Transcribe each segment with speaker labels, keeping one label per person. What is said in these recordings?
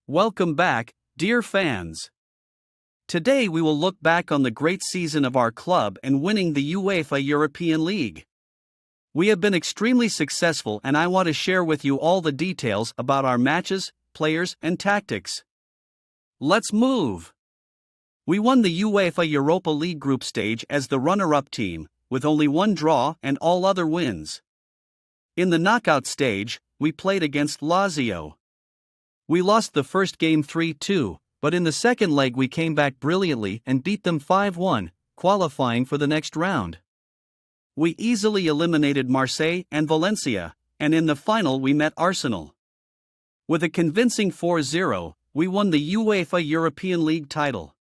Speaker 1: Welcome back, dear fans. Today we will look back on the great season of our club and winning the UEFA European League. We have been extremely successful and I want to share with you all the details about our matches, players and tactics. Let's move! We won the UEFA Europa League group stage as the runner-up team, with only one draw and all other wins. In the knockout stage, we played against Lazio. We lost the first game 3-2, but in the second leg we came back brilliantly and beat them 5-1, qualifying for the next round. We easily eliminated Marseille and Valencia, and in the final we met Arsenal. With a convincing 4-0, we won the UEFA European League title.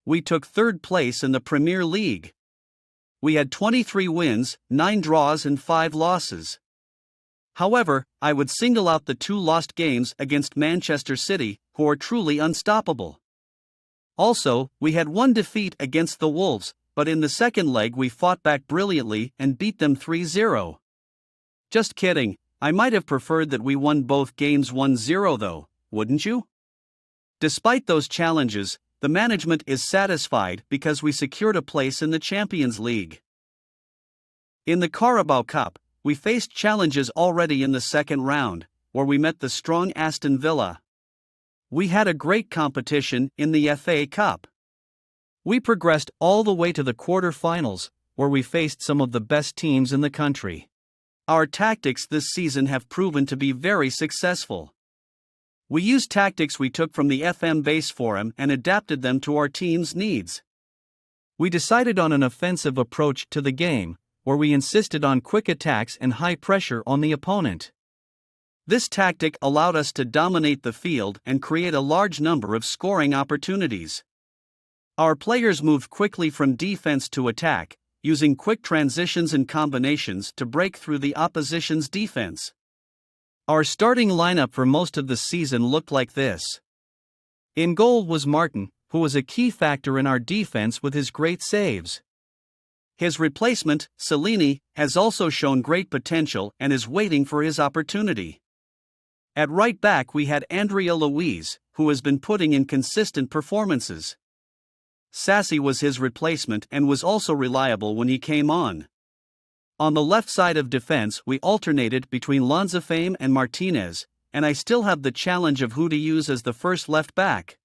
Speaker 1: We took third place in the Premier League. We had 23 wins, 9 draws and 5 losses. However, I would single out the 2 lost games against Manchester City, who are truly unstoppable. Also, we had 1 defeat against the Wolves, but in the second leg we fought back brilliantly and beat them 3-0. Just kidding, I might have preferred that we won both games 1-0 though, wouldn't you? Despite those challenges, the management is satisfied because we secured a place in the Champions League. In the Carabao Cup, we faced challenges already in the second round, where we met the strong Aston Villa. We had a great competition in the FA Cup. We progressed all the way to the quarter-finals, where we faced some of the best teams in the country. Our tactics this season have proven to be very successful. We used tactics we took from the FM Base Forum and adapted them to our team's needs. We decided on an offensive approach to the game, where we insisted on quick attacks and high pressure on the opponent. This tactic allowed us to dominate the field and create a large number of scoring opportunities. Our players moved quickly from defense to attack, using quick transitions and combinations to break through the opposition's defense. Our starting lineup for most of the season looked like this. In goal was Martin, who was a key factor in our defense with his great saves. His replacement, Cellini, has also shown great potential and is waiting for his opportunity. At right back we had Andrea Luiz, who has been putting in consistent performances. Sassi was his replacement and was also reliable when he came on. On the left side of defense we alternated between Lanzafame and Martinez, and I still have the challenge of who to use as the first left back.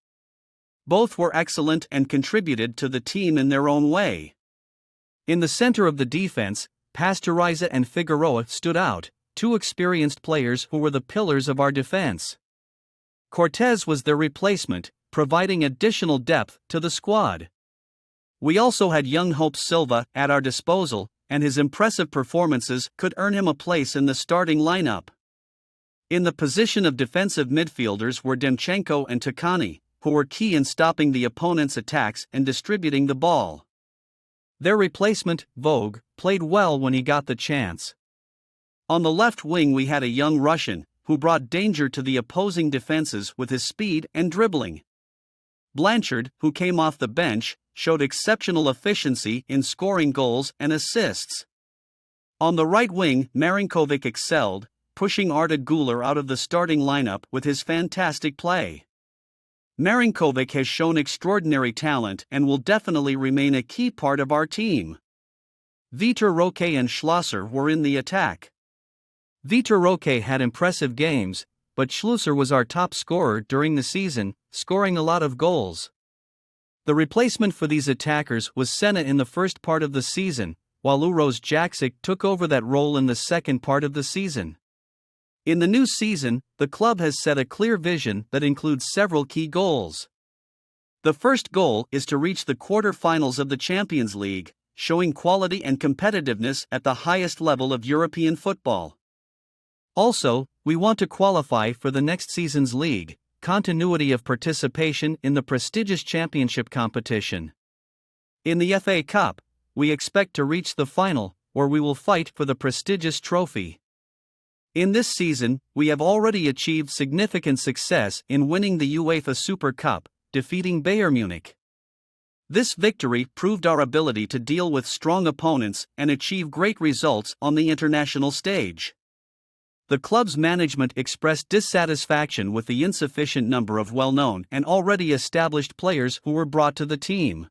Speaker 1: Both were excellent and contributed to the team in their own way. In the center of the defense, Pastoriza and Figueroa stood out, 2 experienced players who were the pillars of our defense. Cortez was their replacement, providing additional depth to the squad. We also had young Hope Silva at our disposal, and his impressive performances could earn him a place in the starting lineup. In the position of defensive midfielders were Demchenko and Takani, who were key in stopping the opponent's attacks and distributing the ball. Their replacement, Vogue, played well when he got the chance. On the left wing we had a young Russian, who brought danger to the opposing defenses with his speed and dribbling. Blanchard, who came off the bench, showed exceptional efficiency in scoring goals and assists. On the right wing, Marinkovic excelled, pushing Arda Güler out of the starting lineup with his fantastic play. Marinkovic has shown extraordinary talent and will definitely remain a key part of our team. Vitor Roque and Schlosser were in the attack. Vitor Roque had impressive games, but Schlosser was our top scorer during the season, scoring a lot of goals. The replacement for these attackers was Senna in the first part of the season, while Uros Jaksic took over that role in the second part of the season. In the new season, the club has set a clear vision that includes several key goals. The first goal is to reach the quarter-finals of the Champions League, showing quality and competitiveness at the highest level of European football. Also, we want to qualify for the next season's league, continuity of participation in the prestigious championship competition. In the FA Cup, we expect to reach the final, where we will fight for the prestigious trophy. In this season, we have already achieved significant success in winning the UEFA Super Cup, defeating Bayer Munich. This victory proved our ability to deal with strong opponents and achieve great results on the international stage. the club's management expressed dissatisfaction with the insufficient number of well-known and already established players who were brought to the team.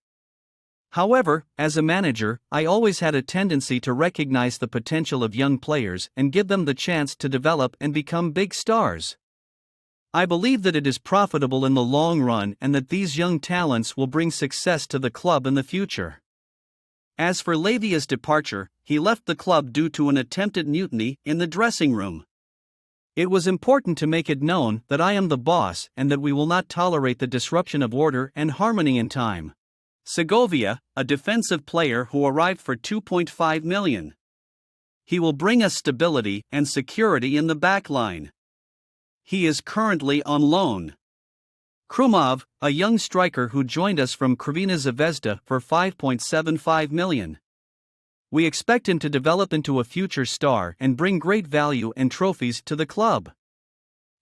Speaker 1: However, as a manager, I always had a tendency to recognize the potential of young players and give them the chance to develop and become big stars. I believe that it is profitable in the long run and that these young talents will bring success to the club in the future. As for Lavia's departure, he left the club due to an attempted mutiny in the dressing room. It was important to make it known that I am the boss and that we will not tolerate the disruption of order and harmony in time. Segovia, a defensive player who arrived for 2.5 million. He will bring us stability and security in the back line. He is currently on loan. Krumov, a young striker who joined us from Crvena Zvezda for 5.75 million. We expect him to develop into a future star and bring great value and trophies to the club.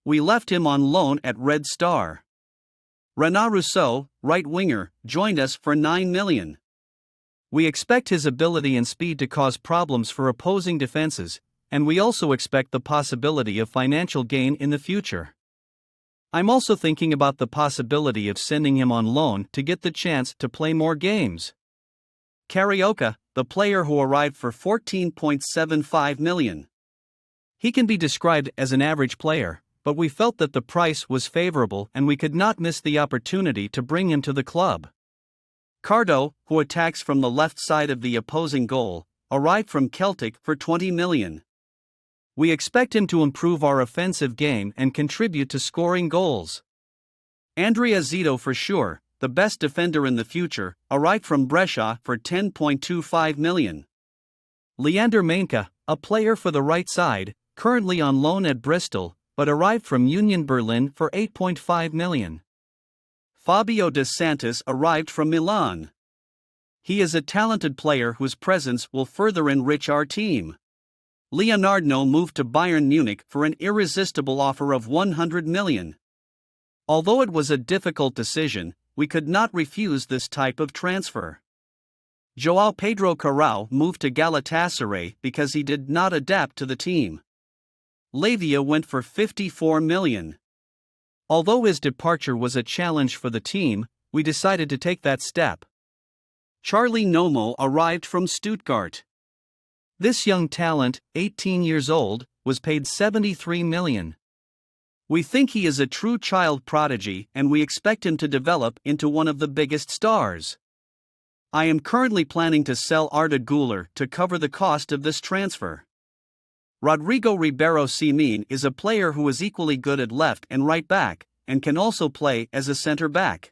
Speaker 1: We left him on loan at Red Star. Renaud Rousseau, right winger, joined us for 9 million. We expect his ability and speed to cause problems for opposing defenses, and we also expect the possibility of financial gain in the future. I'm also thinking about the possibility of sending him on loan to get the chance to play more games. Carioca, the player who arrived for 14.75 million. He can be described as an average player, but we felt that the price was favorable and we could not miss the opportunity to bring him to the club. Cardo, who attacks from the left side of the opposing goal, arrived from Celtic for 20 million. We expect him to improve our offensive game and contribute to scoring goals. Andrea Zito for sure, the best defender in the future, arrived from Brescia for 10.25 million. Leander Mainka, a player for the right side, currently on loan at Bristol, but arrived from Union Berlin for 8.5 million. Fabio De Santis arrived from Milan. He is a talented player whose presence will further enrich our team. Leonardo moved to Bayern Munich for an irresistible offer of 100 million. Although it was a difficult decision, we could not refuse this type of transfer. João Pedro Carrão moved to Galatasaray because he did not adapt to the team. Lavia went for 54 million. Although his departure was a challenge for the team, we decided to take that step. Charlie Nomo arrived from Stuttgart. This young talent, 18 years old, was paid 73 million. We think he is a true child prodigy and we expect him to develop into one of the biggest stars. I am currently planning to sell Arda Güler to cover the cost of this transfer. Rodrigo Ribeiro Semin is a player who is equally good at left and right back, and can also play as a center back.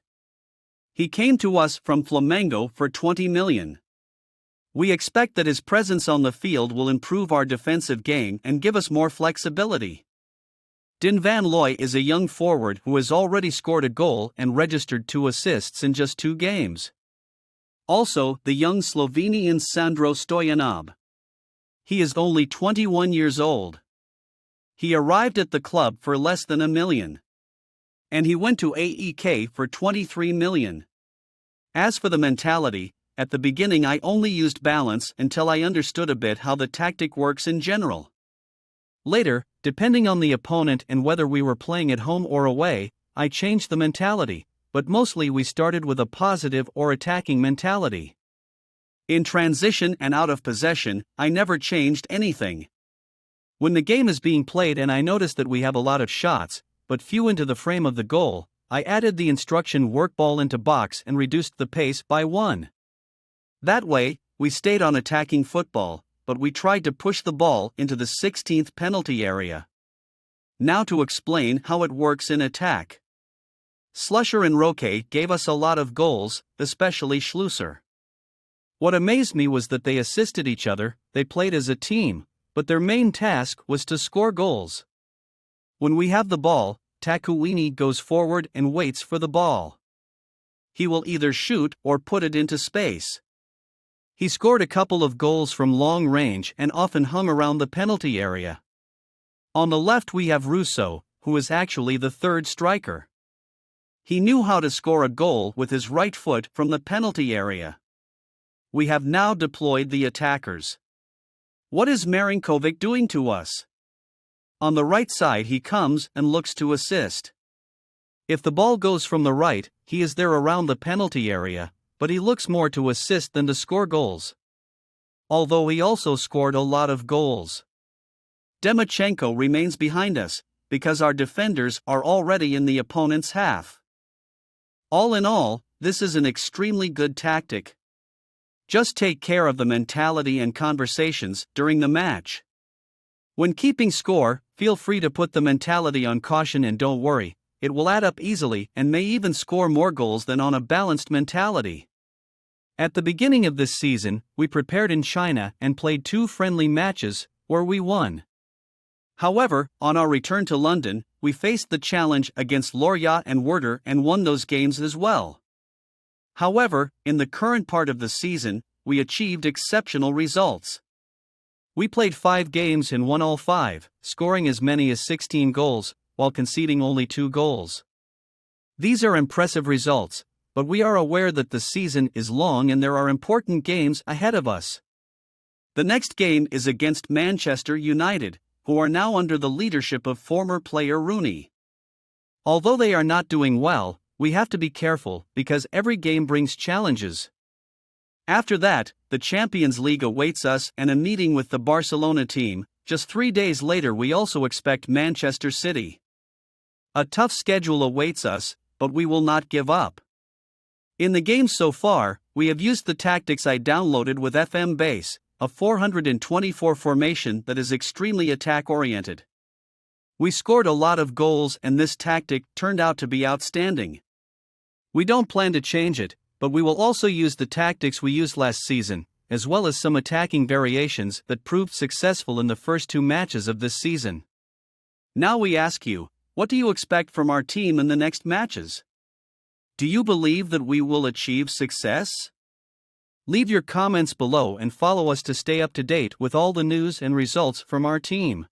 Speaker 1: He came to us from Flamengo for 20 million. We expect that his presence on the field will improve our defensive game and give us more flexibility. Din van Looy is a young forward who has already scored a goal and registered 2 assists in just 2 games. Also, the young Slovenian Sandro Stoyanov. He is only 21 years old. He arrived at the club for less than $1 million. And he went to AEK for 23 million. As for the mentality, at the beginning I only used balance until I understood a bit how the tactic works in general. Later, depending on the opponent and whether we were playing at home or away, I changed the mentality, but mostly we started with a positive or attacking mentality. In transition and out of possession, I never changed anything. When the game is being played and I notice that we have a lot of shots, but few into the frame of the goal, I added the instruction work ball into box and reduced the pace by 1. That way, we stayed on attacking football, but we tried to push the ball into the 16th penalty area. Now to explain how it works in attack. Schlusser and Roque gave us a lot of goals, especially Schlusser. What amazed me was that they assisted each other, they played as a team, but their main task was to score goals. When we have the ball, Takuini goes forward and waits for the ball. He will either shoot or put it into space. He scored a couple of goals from long range and often hung around the penalty area. On the left we have Russo, who is actually the third striker. He knew how to score a goal with his right foot from the penalty area. We have now deployed the attackers. What is Marinkovic doing to us? On the right side he comes and looks to assist. If the ball goes from the right, he is there around the penalty area, but he looks more to assist than to score goals. Although he also scored a lot of goals. Demachenko remains behind us, because our defenders are already in the opponent's half. All in all, this is an extremely good tactic. Just take care of the mentality and conversations during the match. When keeping score, feel free to put the mentality on caution and don't worry, it will add up easily and may even score more goals than on a balanced mentality. At the beginning of this season, we prepared in China and played 2 friendly matches, where we won. However, on our return to London, we faced the challenge against Lorient and Werder and won those games as well. However, in the current part of the season, we achieved exceptional results. We played 5 games and won all 5, scoring as many as 16 goals, while conceding only 2 goals. These are impressive results, but we are aware that the season is long and there are important games ahead of us. The next game is against Manchester United, who are now under the leadership of former player Rooney. Although they are not doing well, we have to be careful because every game brings challenges. After that, the Champions League awaits us and a meeting with the Barcelona team. Just 3 days later we also expect Manchester City. A tough schedule awaits us, but we will not give up. In the games so far, we have used the tactics I downloaded with FM Base, a 424 formation that is extremely attack-oriented. We scored a lot of goals and this tactic turned out to be outstanding. We don't plan to change it, but we will also use the tactics we used last season, as well as some attacking variations that proved successful in the first 2 matches of this season. Now we ask you, what do you expect from our team in the next matches? Do you believe that we will achieve success? Leave your comments below and follow us to stay up to date with all the news and results from our team.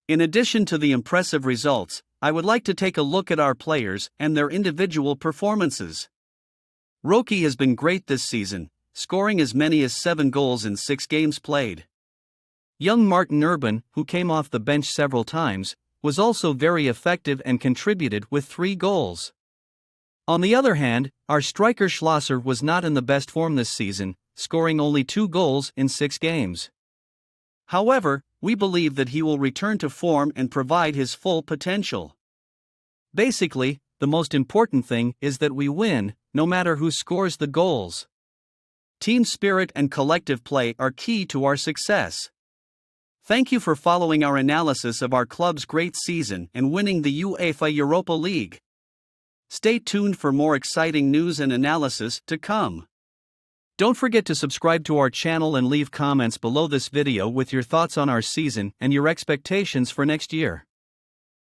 Speaker 1: In addition to the impressive results, I would like to take a look at our players and their individual performances. Roki has been great this season, scoring as many as 7 goals in 6 games played. Young Martin Urban, who came off the bench several times, was also very effective and contributed with 3 goals. On the other hand, our striker Schlosser was not in the best form this season, scoring only 2 goals in 6 games. However, we believe that he will return to form and provide his full potential. Basically, the most important thing is that we win, no matter who scores the goals. Team spirit and collective play are key to our success. Thank you for following our analysis of our club's great season and winning the UEFA Europa League. Stay tuned for more exciting news and analysis to come. Don't forget to subscribe to our channel and leave comments below this video with your thoughts on our season and your expectations for next year.